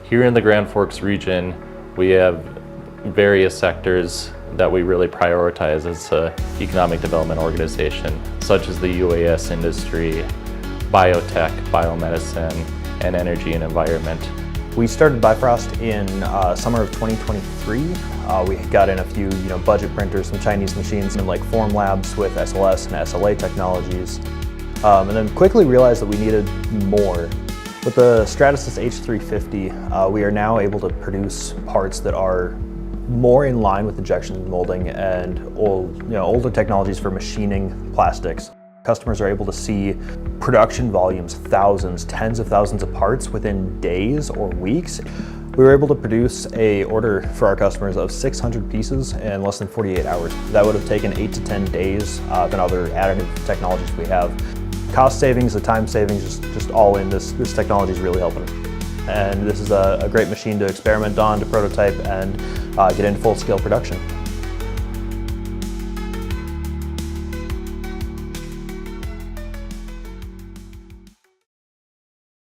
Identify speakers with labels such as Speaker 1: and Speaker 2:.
Speaker 1: Here in the Grand Forks region, we have various sectors that we really prioritize as an economic development organization, such as the UAS industry, biotech, biomedicine, and energy and environment.
Speaker 2: We started Bifrost in summer of 2023. We got in a few budget printers, some Chinese machines, and like form labs with SLS and SLA technologies. And then quickly realized that we needed more. With the Stratasys H350, we are now able to produce parts that are more in line with injection molding and older technologies for machining plastics. Customers are able to see production volumes, thousands, tens of thousands of parts within days or weeks. We were able to produce an order for our customers of 600 pieces in less than 48 hours. That would have taken 8 to 10 days than other additive technologies we have. Cost savings, the time savings, just all in, this technology is really helping. And this is a great machine to experiment on, to prototype, and get into full-scale production.